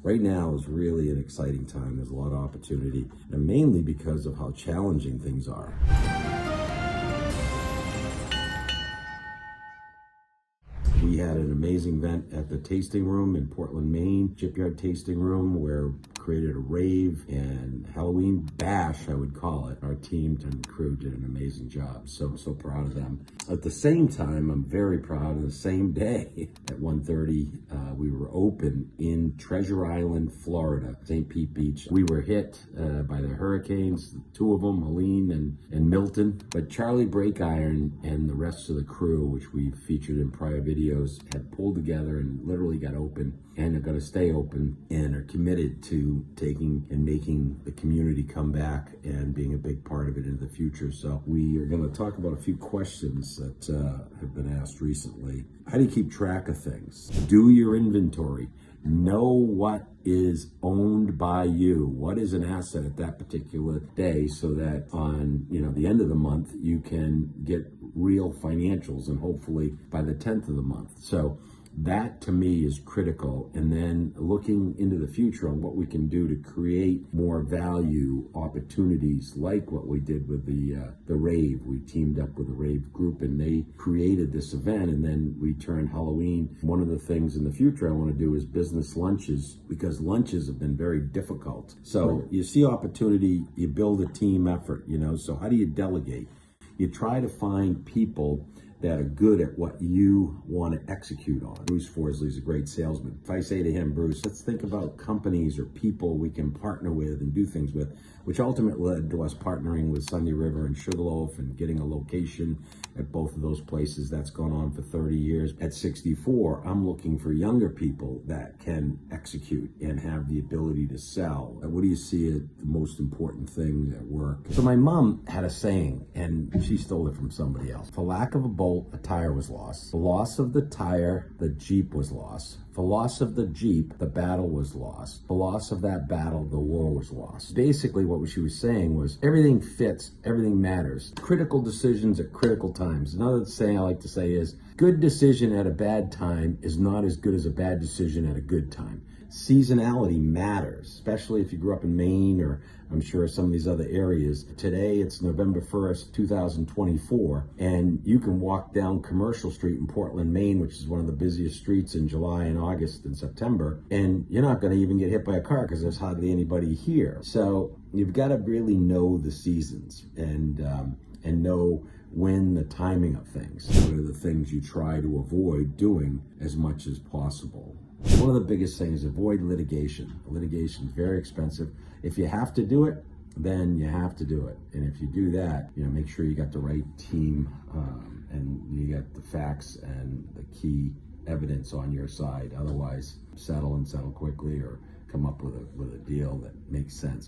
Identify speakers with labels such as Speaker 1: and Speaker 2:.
Speaker 1: Right now is really an exciting time. There's a lot of opportunity, and mainly because of how challenging things are. We had an amazing event at the tasting room in Portland, Maine, Shipyard tasting room, where we created a rave and Halloween bash, I would call it. Our team and crew did an amazing job. So proud of them. At the same time, I'm very proud of the same day at 1:30, we were open in Treasure Island, Florida, St. Pete Beach. We were hit by the hurricanes, two of them, Helene and Milton. But Charlie Breakiron and the rest of the crew, which we featured in prior videos, had pulled together and literally got open, and are going to stay open and are committed to taking and making the community come back and being a big part of it in the future. So we are going to talk about a few questions that have been asked recently. How do you keep track of things? Do your inventory. Know what is owned by you, what is an asset at that particular day, so that on the end of the month you can get real financials, and hopefully by the 10th of the month. So that to me is critical. And then looking into the future on what we can do to create more value opportunities, like what we did with the rave. We teamed up with the rave group and they created this event, and then we turned Halloween. One of the things in the future I want to do is business lunches, because lunches have been very difficult. So you see opportunity, you build a team effort, so how do you delegate? You try to find people that are good at what you want to execute on. Bruce Forsley is a great salesman. If I say to him, Bruce, let's think about companies or people we can partner with and do things with, which ultimately led to us partnering with Sunday River and Sugarloaf and getting a location at both of those places. That's gone on for 30 years. At 64, I'm looking for younger people that can execute and have the ability to sell. What do you see as the most important thing at work? So my mom had a saying, and she stole it from somebody else. For lack of a bolt, a tire was lost. For loss of the tire, the Jeep was lost. For loss of the Jeep, the battle was lost. For loss of that battle, the war was lost. Basically, what she was saying was everything fits, everything matters. Critical decisions at critical times. Another saying I like to say is, good decision at a bad time is not as good as a bad decision at a good time. Seasonality matters, especially if you grew up in Maine, or I'm sure some of these other areas. Today, it's November 1st, 2024, and you can walk down Commercial Street in Portland, Maine, which is one of the busiest streets in July and August and September, and you're not going to even get hit by a car because there's hardly anybody here. So you've got to really know the seasons and know when the timing of things. What are the things you try to avoid doing as much as possible? One of the biggest things, avoid litigation. Litigation is very expensive. If you have to do it, then you have to do it. And if you do that, make sure you got the right team and you got the facts and the key evidence on your side. Otherwise, settle quickly, or come up with a deal that makes sense.